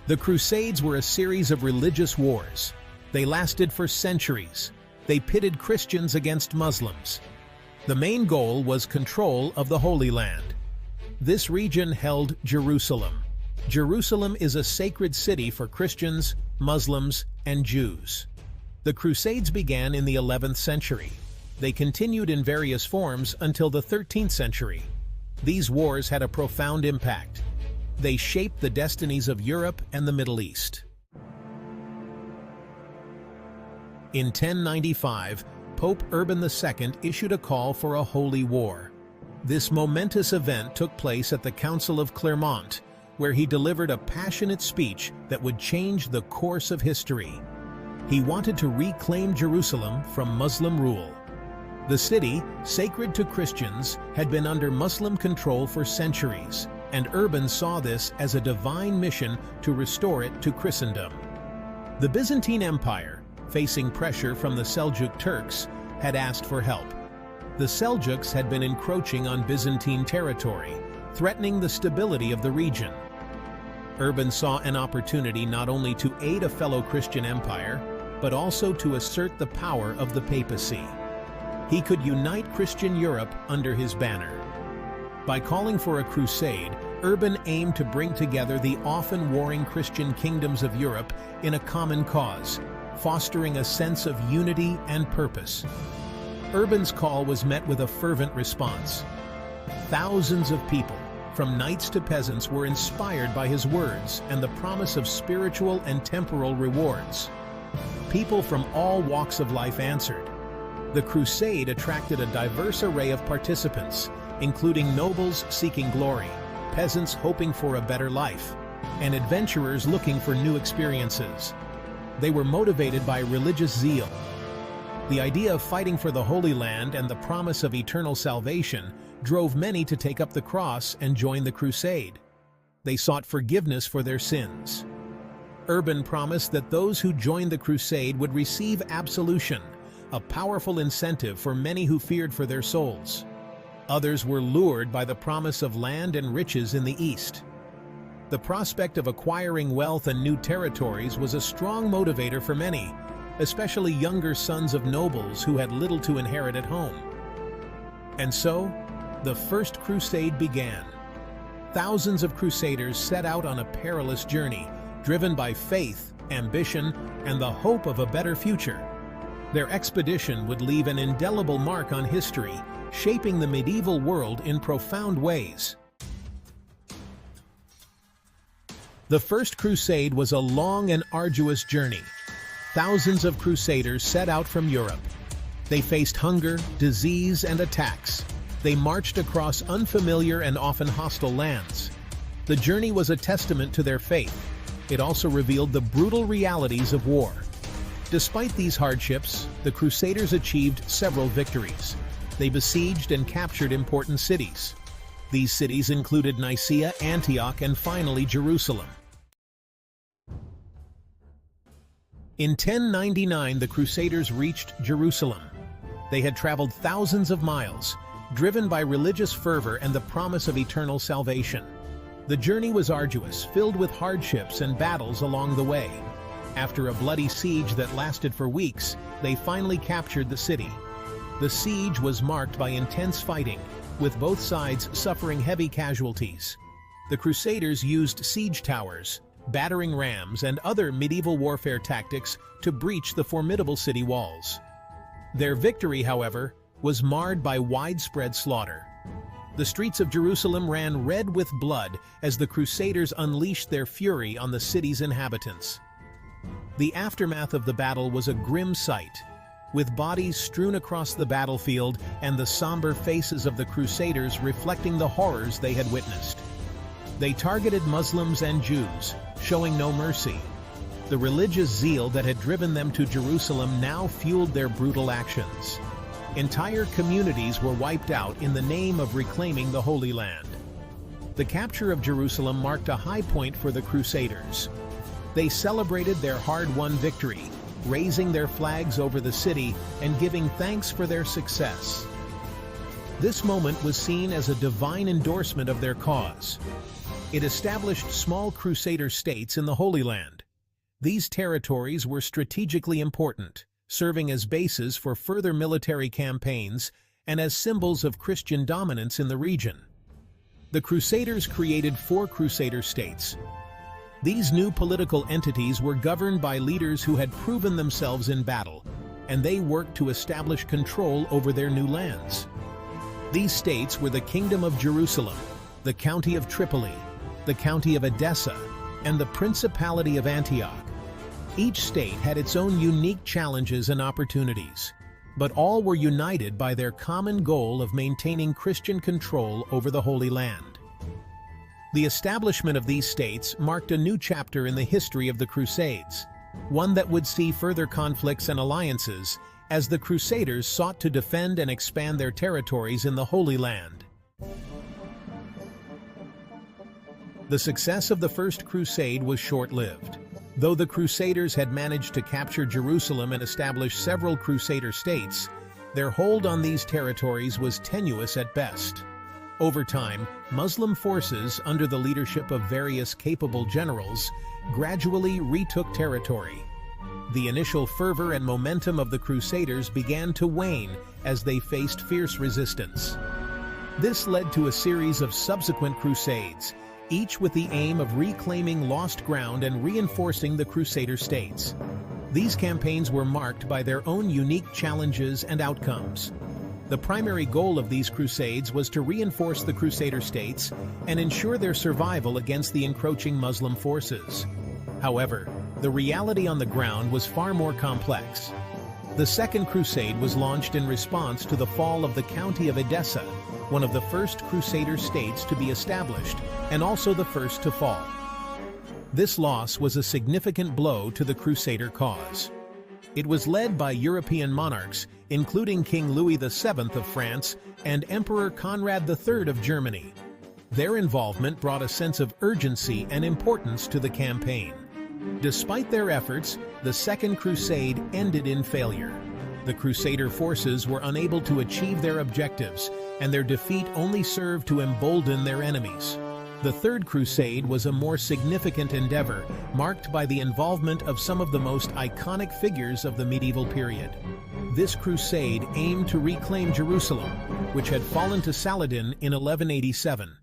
The Crusades were a series of religious wars. They lasted for centuries. They pitted Christians against Muslims. The main goal was control of the Holy Land. This region held Jerusalem. Jerusalem is a sacred city for Christians, Muslims, and Jews. The Crusades began in the 11th century. They continued in various forms until the 13th century. These wars had a profound impact. They shaped the destinies of Europe and the Middle East. In 1095, Pope Urban II issued a call for a holy war. This momentous event took place at the Council of Clermont, where he delivered a passionate speech that would change the course of history. He wanted to reclaim Jerusalem from Muslim rule. The city, sacred to Christians, had been under Muslim control for centuries, and Urban saw this as a divine mission to restore it to Christendom. The Byzantine Empire, facing pressure from the Seljuk Turks, had asked for help. The Seljuks had been encroaching on Byzantine territory, threatening the stability of the region. Urban saw an opportunity not only to aid a fellow Christian empire, but also to assert the power of the papacy. He could unite Christian Europe under his banner. By calling for a crusade, Urban aimed to bring together the often warring Christian kingdoms of Europe in a common cause, fostering a sense of unity and purpose. Urban's call was met with a fervent response. Thousands of people, from knights to peasants, were inspired by his words and the promise of spiritual and temporal rewards. People from all walks of life answered. The crusade attracted a diverse array of participants, including nobles seeking glory, peasants hoping for a better life, and adventurers looking for new experiences. They were motivated by religious zeal. The idea of fighting for the Holy Land and the promise of eternal salvation drove many to take up the cross and join the crusade. They sought forgiveness for their sins. Urban promised that those who joined the crusade would receive absolution, a powerful incentive for many who feared for their souls. Others were lured by the promise of land and riches in the east. The prospect of acquiring wealth and new territories was a strong motivator for many, especially younger sons of nobles who had little to inherit at home. And so, the First Crusade began. Thousands of crusaders set out on a perilous journey, driven by faith, ambition, and the hope of a better future. Their expedition would leave an indelible mark on history, shaping the medieval world in profound ways. The First Crusade was a long and arduous journey. Thousands of crusaders set out from Europe. They faced hunger, disease, and attacks. They marched across unfamiliar and often hostile lands. The journey was a testament to their faith. It also revealed the brutal realities of war. Despite these hardships, the Crusaders achieved several victories. They besieged and captured important cities. These cities included Nicaea, Antioch, and finally Jerusalem. In 1099, the Crusaders reached Jerusalem. They had traveled thousands of miles, driven by religious fervor and the promise of eternal salvation. The journey was arduous, filled with hardships and battles along the way. After a bloody siege that lasted for weeks, they finally captured the city. The siege was marked by intense fighting, with both sides suffering heavy casualties. The Crusaders used siege towers, battering rams, and other medieval warfare tactics to breach the formidable city walls. Their victory, however, was marred by widespread slaughter. The streets of Jerusalem ran red with blood as the Crusaders unleashed their fury on the city's inhabitants. The aftermath of the battle was a grim sight, with bodies strewn across the battlefield and the somber faces of the Crusaders reflecting the horrors they had witnessed. They targeted Muslims and Jews, showing no mercy. The religious zeal that had driven them to Jerusalem now fueled their brutal actions. Entire communities were wiped out in the name of reclaiming the Holy Land. The capture of Jerusalem marked a high point for the Crusaders. They celebrated their hard-won victory, raising their flags over the city and giving thanks for their success. This moment was seen as a divine endorsement of their cause. It established small Crusader states in the Holy Land. These territories were strategically important, serving as bases for further military campaigns and as symbols of Christian dominance in the region. The Crusaders created 4 Crusader states. These new political entities were governed by leaders who had proven themselves in battle, and they worked to establish control over their new lands. These states were the Kingdom of Jerusalem, the County of Tripoli, the County of Edessa, and the Principality of Antioch. Each state had its own unique challenges and opportunities, but all were united by their common goal of maintaining Christian control over the Holy Land. The establishment of these states marked a new chapter in the history of the Crusades, one that would see further conflicts and alliances as the Crusaders sought to defend and expand their territories in the Holy Land. The success of the First Crusade was short-lived. Though the Crusaders had managed to capture Jerusalem and establish several Crusader states, their hold on these territories was tenuous at best. Over time, Muslim forces, under the leadership of various capable generals, gradually retook territory. The initial fervor and momentum of the Crusaders began to wane as they faced fierce resistance. This led to a series of subsequent crusades, each with the aim of reclaiming lost ground and reinforcing the Crusader states. These campaigns were marked by their own unique challenges and outcomes. The primary goal of these crusades was to reinforce the Crusader states and ensure their survival against the encroaching Muslim forces. However, the reality on the ground was far more complex. The Second Crusade was launched in response to the fall of the County of Edessa, one of the first Crusader states to be established, and also the first to fall. This loss was a significant blow to the Crusader cause. It was led by European monarchs, including King Louis VII of France and Emperor Conrad III of Germany. Their involvement brought a sense of urgency and importance to the campaign. Despite their efforts, the Second Crusade ended in failure. The Crusader forces were unable to achieve their objectives, and their defeat only served to embolden their enemies. The Third Crusade was a more significant endeavor, marked by the involvement of some of the most iconic figures of the medieval period. This crusade aimed to reclaim Jerusalem, which had fallen to Saladin in 1187.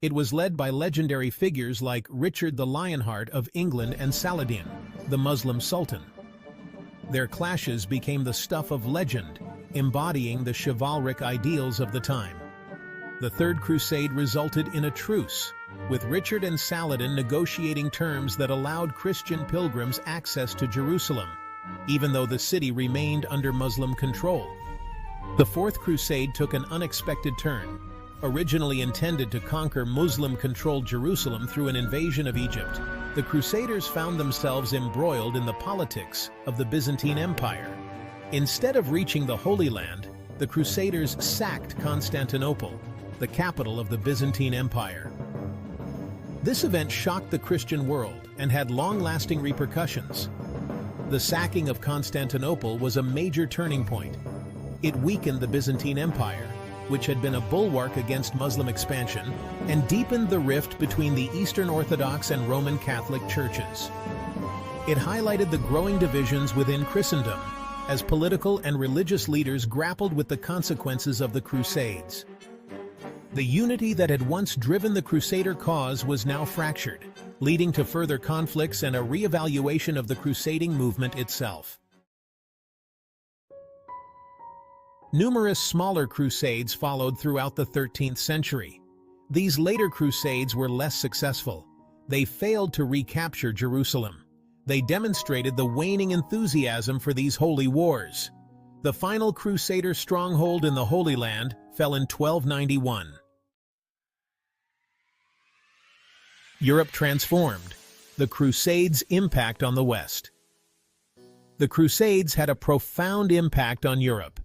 It was led by legendary figures like Richard the Lionheart of England and Saladin, the Muslim Sultan. Their clashes became the stuff of legend, embodying the chivalric ideals of the time. The Third Crusade resulted in a truce, with Richard and Saladin negotiating terms that allowed Christian pilgrims access to Jerusalem, even though the city remained under Muslim control. The Fourth Crusade took an unexpected turn. Originally intended to conquer Muslim-controlled Jerusalem through an invasion of Egypt, the Crusaders found themselves embroiled in the politics of the Byzantine Empire. Instead of reaching the Holy Land, the Crusaders sacked Constantinople, the capital of the Byzantine Empire. This event shocked the Christian world and had long-lasting repercussions. The sacking of Constantinople was a major turning point. It weakened the Byzantine Empire, which had been a bulwark against Muslim expansion, and deepened the rift between the Eastern Orthodox and Roman Catholic churches. It highlighted the growing divisions within Christendom, as political and religious leaders grappled with the consequences of the Crusades. The unity that had once driven the Crusader cause was now fractured, leading to further conflicts and a re-evaluation of the crusading movement itself. Numerous smaller crusades followed throughout the 13th century. These later crusades were less successful. They failed to recapture Jerusalem. They demonstrated the waning enthusiasm for these holy wars. The final Crusader stronghold in the Holy Land fell in 1291. Europe transformed. The Crusades' impact on the West. The Crusades had a profound impact on Europe.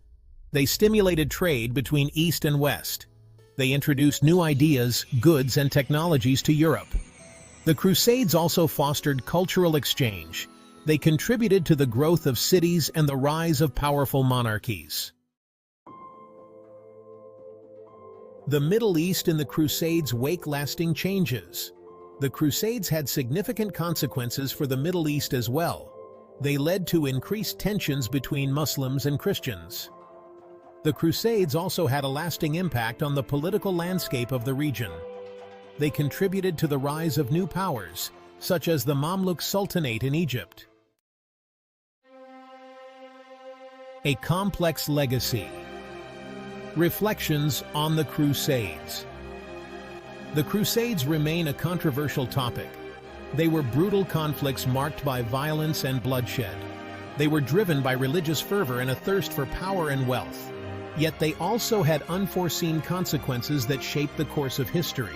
They stimulated trade between East and West. They introduced new ideas, goods, and technologies to Europe. The Crusades also fostered cultural exchange. They contributed to the growth of cities and the rise of powerful monarchies. The Middle East in the Crusades' wake lasting changes. The Crusades had significant consequences for the Middle East as well. They led to increased tensions between Muslims and Christians. The Crusades also had a lasting impact on the political landscape of the region. They contributed to the rise of new powers, such as the Mamluk Sultanate in Egypt. A complex legacy. Reflections on the Crusades. The Crusades remain a controversial topic. They were brutal conflicts marked by violence and bloodshed. They were driven by religious fervor and a thirst for power and wealth. Yet they also had unforeseen consequences that shaped the course of history.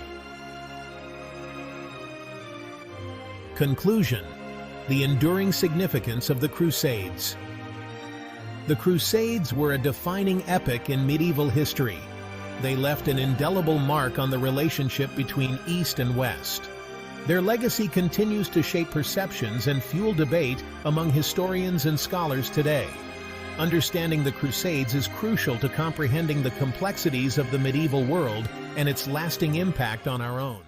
Conclusion: the enduring significance of the Crusades. The Crusades were a defining epoch in medieval history. They left an indelible mark on the relationship between East and West. Their legacy continues to shape perceptions and fuel debate among historians and scholars today. Understanding the Crusades is crucial to comprehending the complexities of the medieval world and its lasting impact on our own.